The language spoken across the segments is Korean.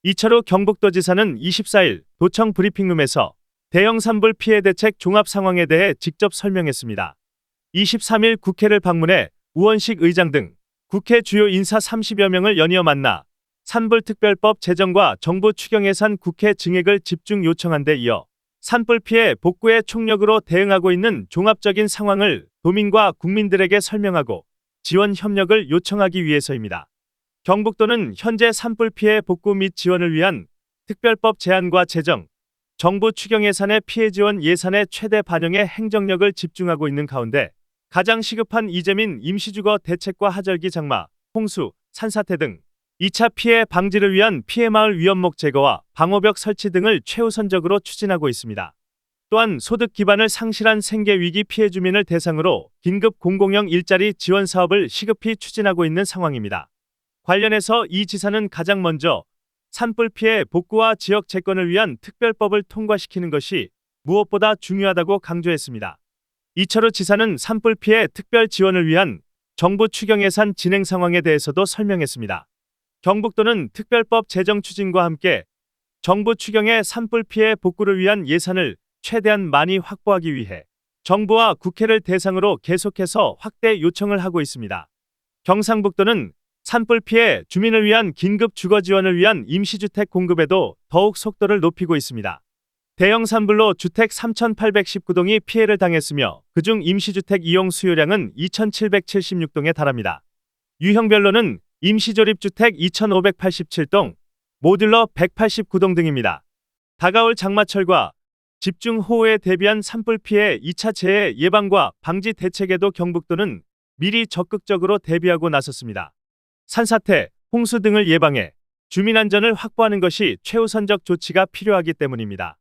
이철우 경북도지사는 24일 도청 브리핑룸에서 대형 산불 피해 대책 종합 상황에 대해 직접 설명했습니다. 23일 국회를 방문해 우원식 의장 등 국회 주요 인사 30여 명을 연이어 만나 산불특별법 제정과 정부 추경예산 국회 증액을 집중 요청한 데 이어 산불 피해 복구에 총력으로 대응하고 있는 종합적인 상황을 도민과 국민들에게 설명하고 지원 협력을 요청하기 위해서입니다. 경북도는 현재 산불 피해 복구 및 지원을 위한 특별법 제안과 제정, 정부 추경 예산의 피해 지원 예산의 최대 반영에 행정력을 집중하고 있는 가운데 가장 시급한 이재민 임시주거 대책과 하절기 장마, 홍수, 산사태 등 2차 피해 방지를 위한 피해마을 위험목 제거와 방호벽 설치 등을 최우선적으로 추진하고 있습니다. 또한 소득 기반을 상실한 생계위기 피해 주민을 대상으로 긴급 공공형 일자리 지원 사업을 시급히 추진하고 있는 상황입니다. 관련해서 이 지사는 가장 먼저 산불 피해 복구와 지역 재건을 위한 특별법을 통과시키는 것이 무엇보다 중요하다고 강조했습니다. 이철우 지사는 산불 피해 특별 지원을 위한 정부 추경 예산 진행 상황에 대해서도 설명했습니다. 경북도는 특별법 제정 추진과 함께 정부 추경의 산불 피해 복구를 위한 예산을 최대한 많이 확보하기 위해 정부와 국회를 대상으로 계속해서 확대 요청을 하고 있습니다. 경상북도는 산불 피해 주민을 위한 긴급 주거 지원을 위한 임시주택 공급에도 더욱 속도를 높이고 있습니다. 대형 산불로 주택 3,819동이 피해를 당했으며 그중 임시주택 이용 수요량은 2,776동에 달합니다. 유형별로는 임시조립주택 2,587동, 모듈러 189동 등입니다. 다가올 장마철과 집중호우에 대비한 산불 피해 2차 재해 예방과 방지 대책에도 경북도는 미리 적극적으로 대비하고 나섰습니다. 산사태, 홍수 등을 예방해 주민 안전을 확보하는 것이 최우선적 조치가 필요하기 때문입니다.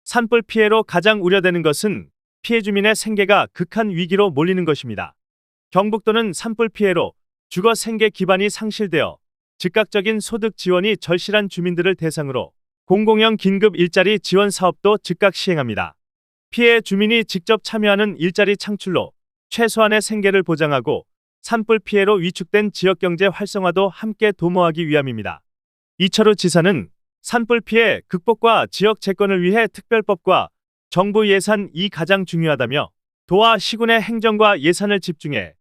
산불 피해로 가장 우려되는 것은 피해 주민의 생계가 극한 위기로 몰리는 것입니다. 경북도는 산불 피해로 주거 생계 기반이 상실되어 즉각적인 소득 지원이 절실한 주민들을 대상으로 공공형 긴급 일자리 지원 사업도 즉각 시행합니다. 피해 주민이 직접 참여하는 일자리 창출로 최소한의 생계를 보장하고 산불 피해로 위축된 지역경제 활성화도 함께 도모하기 위함입니다. 이철우 지사는 산불 피해 극복과 지역 재건을 위해 특별법과 정부 예산이 가장 중요하다며 도와 시군의 행정과 예산을 집중해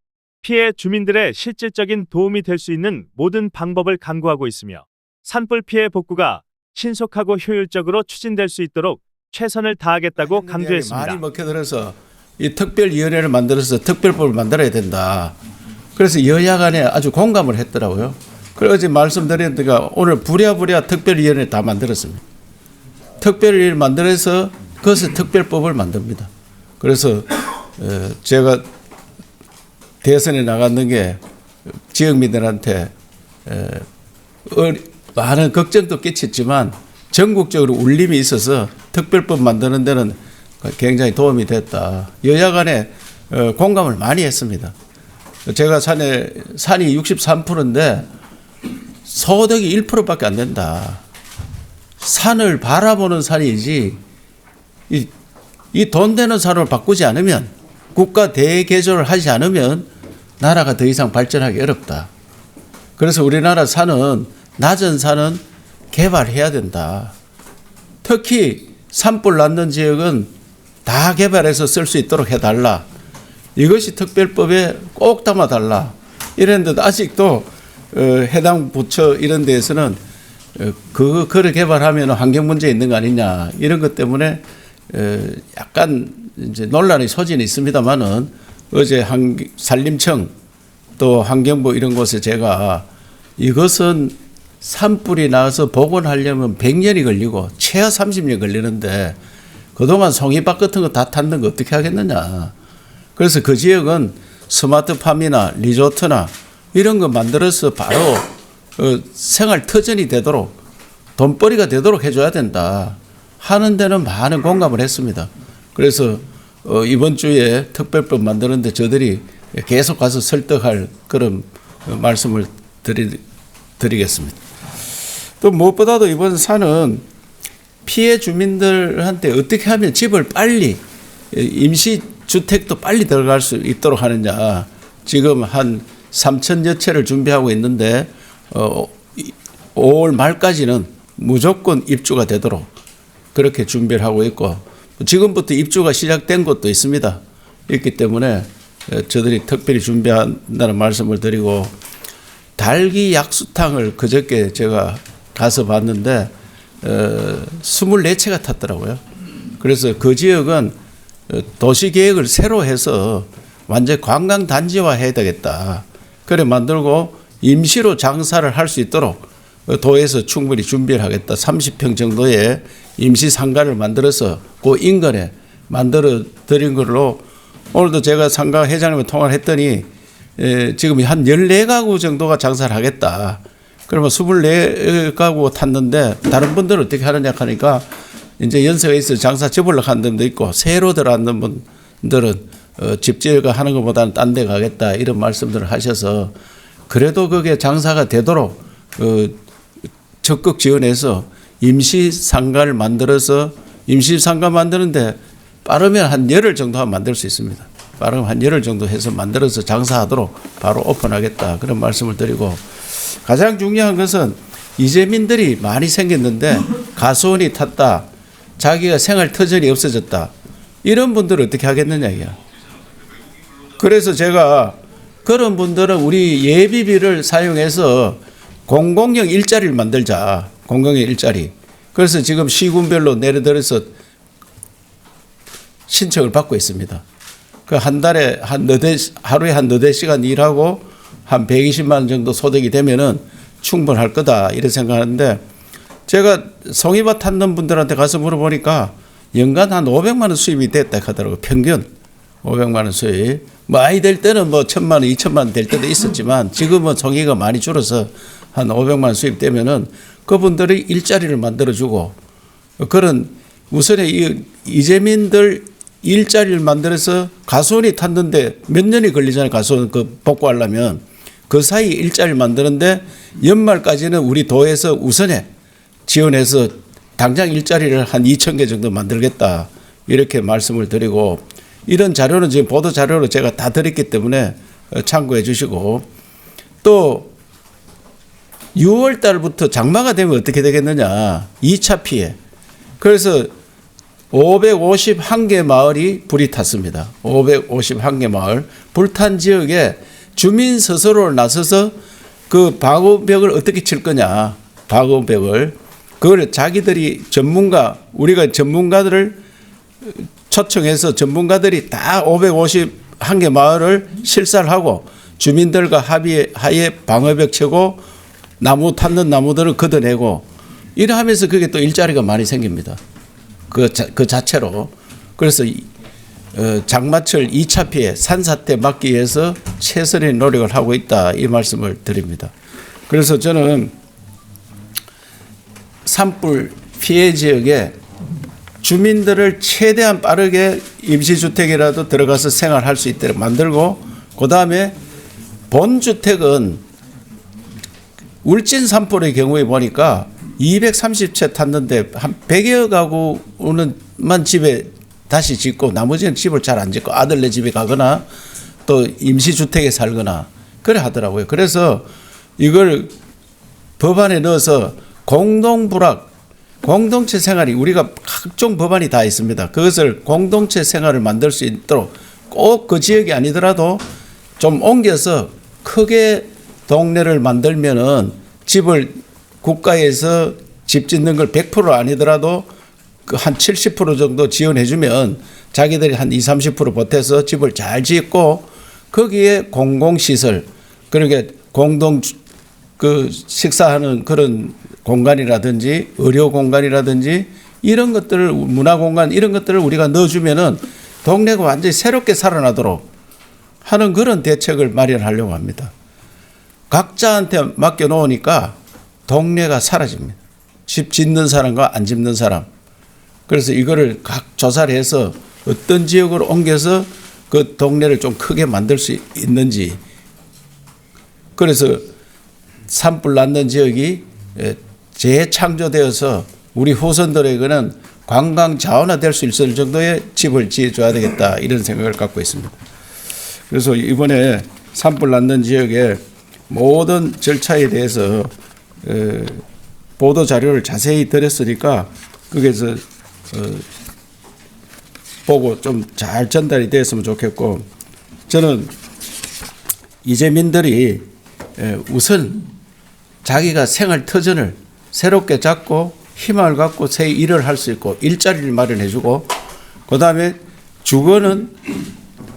피해 주민들의 실질적인 도움이 될 수 있는 모든 방법을 강구하고 있으며 산불 피해 복구가 신속하고 효율적으로 추진될 수 있도록 최선을 다하겠다고 강조했습니다. 많이 먹혀들어서 이 특별위원회를 만들어서 특별법을 만들어야 된다. 그래서 여야 간에 아주 공감을 했더라고요. 그래서 어제 말씀드린 데가 오늘 부랴부랴 특별위원회 다 만들었습니다. 특별위를 만들어서 그것을 특별법을 만듭니다. 그래서 제가 대선에 나갔는 게 지역민들한테 많은 걱정도 끼쳤지만 전국적으로 울림이 있어서 특별법 만드는 데는 굉장히 도움이 됐다. 여야 간에 공감을 많이 했습니다. 제가 산이 63%인데 소득이 1%밖에 안 된다. 산을 바라보는 산이지 이 돈 되는 산을 바꾸지 않으면 국가 대개조를 하지 않으면 나라가 더 이상 발전하기 어렵다. 그래서 우리나라 산은 낮은 산은 개발해야 된다. 특히 산불 났는 지역은 다 개발해서 쓸 수 있도록 해달라. 이것이 특별법에 꼭 담아달라. 이랬는데 아직도 해당 부처 이런 데에서는 그거를 개발하면 환경 문제 있는 거 아니냐 이런 것 때문에 약간 이제 논란의 소진이 있습니다만은 어제 산림청 또 환경부 이런 곳에 제가 이것은 산불이 나서 복원하려면 100년이 걸리고 최하 30년 걸리는데 그동안 송이밭 같은 거 다 탔는 거 어떻게 하겠느냐. 그래서 그 지역은 스마트팜이나 리조트나 이런 거 만들어서 바로 생활 터전이 되도록 돈벌이가 되도록 해줘야 된다 하는 데는 많은 공감을 했습니다. 그래서 이번 주에 특별법 만드는데 저들이 계속 가서 설득할 그런 말씀을 드리겠습니다. 또 무엇보다도 이번 산은 피해 주민들한테 어떻게 하면 집을 빨리 임시주택도 빨리 들어갈 수 있도록 하느냐. 지금 한 3,000여 채를 준비하고 있는데 5월 말까지는 무조건 입주가 되도록 그렇게 준비를 하고 있고 지금부터 입주가 시작된 곳도 있습니다. 있기 때문에 저들이 특별히 준비한다는 말씀을 드리고 닭이 약수탕을 그저께 제가 가서 봤는데 24채가 탔더라고요. 그래서 그 지역은 도시계획을 새로 해서 완전 관광단지화 해야 되겠다. 그래 만들고 임시로 장사를 할 수 있도록 도에서 충분히 준비를 하겠다. 30평 정도의 임시 상가를 만들어서 그 인근에 만들어 드린 걸로 오늘도 제가 상가 회장님과 통화를 했더니 지금 한 14가구 정도가 장사를 하겠다. 그러면 24가구 탔는데 다른 분들은 어떻게 하느냐 하니까 이제 연세가 있어 장사 접으려고 하는 분도 있고 새로 들어왔는 분들은 집 지어가 하는 것보다는 딴 데 가겠다 이런 말씀들을 하셔서 그래도 그게 장사가 되도록 적극 지원해서 임시 상가를 만들어서 임시 상가 만드는데 빠르면 한 열흘 정도 하면 만들 수 있습니다. 빠르면 한 열흘 정도 해서 만들어서 장사하도록 바로 오픈하겠다 그런 말씀을 드리고 가장 중요한 것은 이재민들이 많이 생겼는데 가수원이 탔다. 자기가 생활 터전이 없어졌다. 이런 분들은 어떻게 하겠느냐 이야. 그래서 제가 그런 분들은 우리 예비비를 사용해서 공공형 일자리를 만들자. 공공형 일자리. 그래서 지금 시군별로 내려들어서 신청을 받고 있습니다. 그 한 달에 하루에 한 4시간 일하고 한 120만 원 정도 소득이 되면은 충분할 거다 이렇게 생각하는데 제가 송이밭 탔는 분들한테 가서 물어보니까 연간 한 500만 원 수입이 됐다 하더라고요. 평균 500만 원 수입. 많이 될 때는 뭐 1,000만 원, 2,000만 원 될 때도 있었지만 지금은 송이가 많이 줄어서 한 500만 원 수입되면은 그분들이 일자리를 만들어주고 그런 우선에 이재민들 일자리를 만들어서 가수원이 탔는데 몇 년이 걸리잖아요. 가수원 그 복구하려면 그 사이 일자리를 만드는데 연말까지는 우리 도에서 우선에 지원해서 당장 일자리를 한 2,000개 정도 만들겠다 이렇게 말씀을 드리고 이런 자료는 지금 보도 자료로 제가 다 드렸기 때문에 참고해 주시고 또 6월 달부터 장마가 되면 어떻게 되겠느냐 2차 피해 그래서 551개 마을이 불이 탔습니다. 551개 마을 불탄 지역에 주민 스스로 나서서 그 방호벽을 어떻게 칠 거냐 방호벽을 그걸 자기들이 전문가 우리가 전문가들을 초청해서 전문가들이 다 551개 마을을 실사를 하고 주민들과 합의하에 방어벽 치고 나무 탔는 나무들을 걷어내고 이러하면서 그게 또 일자리가 많이 생깁니다. 그 자체로. 그래서 장마철 2차 피해 산사태 막기 위해서 최선의 노력을 하고 있다 이 말씀을 드립니다. 그래서 저는 산불 피해 지역에 주민들을 최대한 빠르게 임시주택이라도 들어가서 생활할 수 있도록 만들고 그다음에 본주택은 울진 산불의 경우에 보니까 230채 탔는데 한 100여 가구는만 집에 다시 짓고 나머지는 집을 잘 안 짓고 아들네 집에 가거나 또 임시주택에 살거나 그래 하더라고요. 그래서 이걸 법안에 넣어서 공동부락 공동체 생활이 우리가 각종 법안이 다 있습니다. 그것을 공동체 생활을 만들 수 있도록 꼭 그 지역이 아니더라도 좀 옮겨서 크게 동네를 만들면은 집을 국가에서 집 짓는 걸 100% 아니더라도 한 70% 정도 지원해 주면 자기들이 한 20-30% 보태서 집을 잘 짓고 거기에 공공시설 그러니까 공동 그 식사하는 그런 공간이라든지 의료 공간이라든지 이런 것들을 문화 공간 이런 것들을 우리가 넣어주면은 동네가 완전히 새롭게 살아나도록 하는 그런 대책을 마련하려고 합니다. 각자한테 맡겨놓으니까 동네가 사라집니다. 집 짓는 사람과 안 짓는 사람. 그래서 이거를 각 조사를 해서 어떤 지역으로 옮겨서 그 동네를 좀 크게 만들 수 있는지. 그래서 산불 났는 지역이 재창조되어서 우리 후손들에게는 관광 자원화될 수 있을 정도의 집을 지어줘야 되겠다 이런 생각을 갖고 있습니다. 그래서 이번에 산불 났는 지역에 모든 절차에 대해서 보도 자료를 자세히 드렸으니까 거기에서 보고 좀 잘 전달이 됐으면 좋겠고, 저는 이재민들이 우선 자기가 생활 터전을 새롭게 잡고 희망을 갖고 새 일을 할 수 있고 일자리를 마련해주고, 그다음에 주거는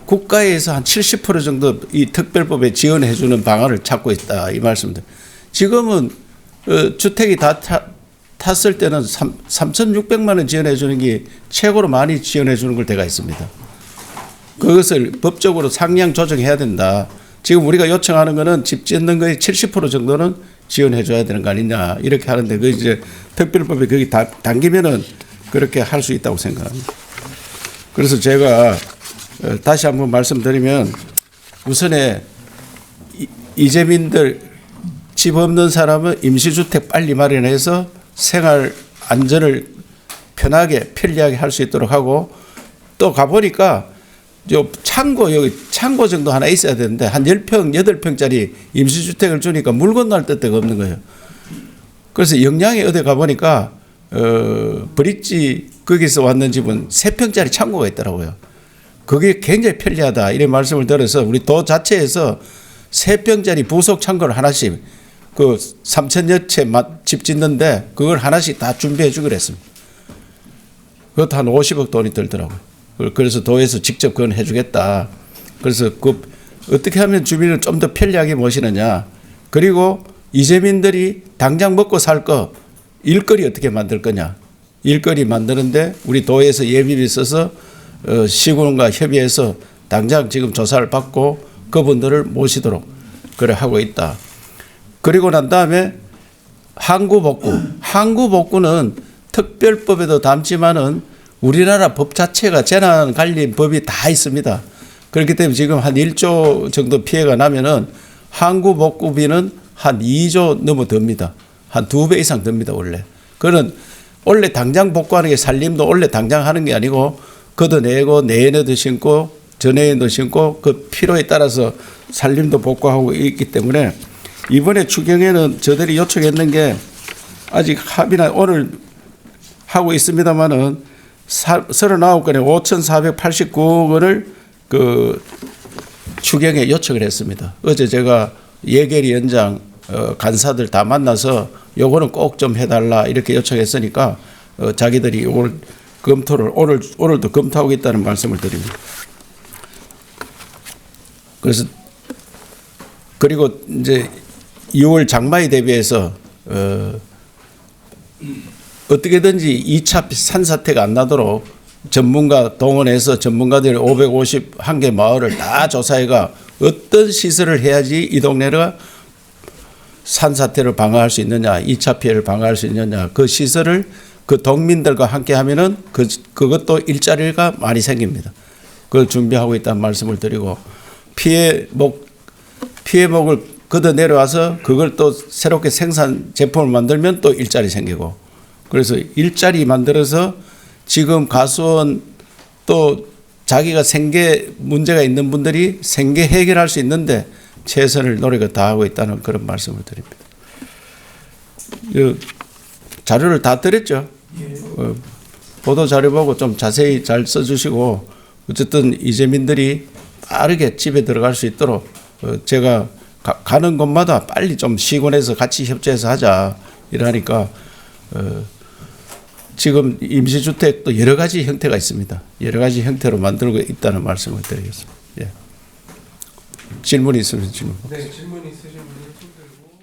국가에서 한 70% 정도 이 특별법에 지원해주는 방안을 찾고 있다, 이 말씀입니다. 지금은 주택이 다 탔을 때는 3,600만 원 지원해주는 게 최고로 많이 지원해주는 걸 때가 있습니다. 그것을 법적으로 상향 조정해야 된다. 지금 우리가 요청하는 거는 집 짓는 거의 70% 정도는 지원해줘야 되는 거 아니냐, 이렇게 하는데, 그 이제 특별법에 거기 당기면은 그렇게 할 수 있다고 생각합니다. 그래서 제가 다시 한번 말씀드리면, 우선에 이재민들 집 없는 사람은 임시주택 빨리 마련해서 생활 안전을 편하게 편리하게 할 수 있도록 하고, 또 가보니까 여기 창고 정도 하나 있어야 되는데 한 10평, 8평짜리 임시주택을 주니까 물 건너갈 데가 없는 거예요. 그래서 영양에 어디 가보니까 브릿지 거기서 왔는 집은 3평짜리 창고가 있더라고요. 그게 굉장히 편리하다, 이런 말씀을 들어서 우리 도 자체에서 3평짜리 부속 창고를 하나씩, 그 3,000여 채 집 짓는데 그걸 하나씩 다 준비해 주기로 했습니다. 그것도 한 50억 돈이 들더라고요. 그래서 도에서 직접 그건 해주겠다. 그래서 그 어떻게 하면 주민을 좀 더 편리하게 모시느냐. 그리고 이재민들이 당장 먹고 살 거 일거리 어떻게 만들 거냐. 일거리 만드는데 우리 도에서 예비비 써서 시군과 협의해서 당장 지금 조사를 받고 그분들을 모시도록 그래 하고 있다. 그리고 난 다음에 항구복구는 특별법에도 담지만은 우리나라 법 자체가 재난관리법이 다 있습니다. 그렇기 때문에 지금 한 1조 정도 피해가 나면은 항구복구비는 한 2조 넘어듭니다. 한 2배 이상 듭니다, 원래. 그거는 원래 당장 복구하는 게 살림도 원래 당장 하는 게 아니고 걷어내고 내년에도 심고 전해에도 심고 그 필요에 따라서 살림도 복구하고 있기 때문에 이번에 추경에는 저들이 요청했는 게 아직 합의나 오늘 하고 있습니다만은 39건에 5,489억 원을 그 추경에 요청을 했습니다. 어제 제가 예결위 원장 간사들 다 만나서 요거는 꼭 좀 해달라 이렇게 요청했으니까 자기들이 오늘 검토를 오늘도 검토하고 있다는 말씀을 드립니다. 그래서 그리고 이제 6월 장마에 대비해서 어떻게든지 2차 산사태가 안 나도록 전문가 동원해서 전문가들이 551개 마을을 다 조사해가 어떤 시설을 해야지 이 동네가 산사태를 방어할 수 있느냐, 2차 피해를 방어할 수 있느냐, 그 시설을 그 동민들과 함께 하면은 그것도 일자리가 많이 생깁니다. 그걸 준비하고 있다는 말씀을 드리고, 피해목을 걷어 내려와서 그걸 또 새롭게 생산 제품을 만들면 또 일자리 생기고, 그래서 일자리 만들어서 지금 가수원 또 자기가 생계 문제가 있는 분들이 생계 해결할 수 있는데 최선을 노력을 다하고 있다는 그런 말씀을 드립니다. 자료를 다 드렸죠. 보도 자료 보고 좀 자세히 잘 써주시고, 어쨌든 이재민들이 빠르게 집에 들어갈 수 있도록 제가 가는 곳마다 빨리 좀 시군해서 같이 협조해서 하자 이러니까 지금 임시주택도 여러 가지 형태가 있습니다. 여러 가지 형태로 만들고 있다는 말씀을 드리겠습니다. 예. 질문이 있으면 질문. 네, 질문 있으신 분들 손 들고.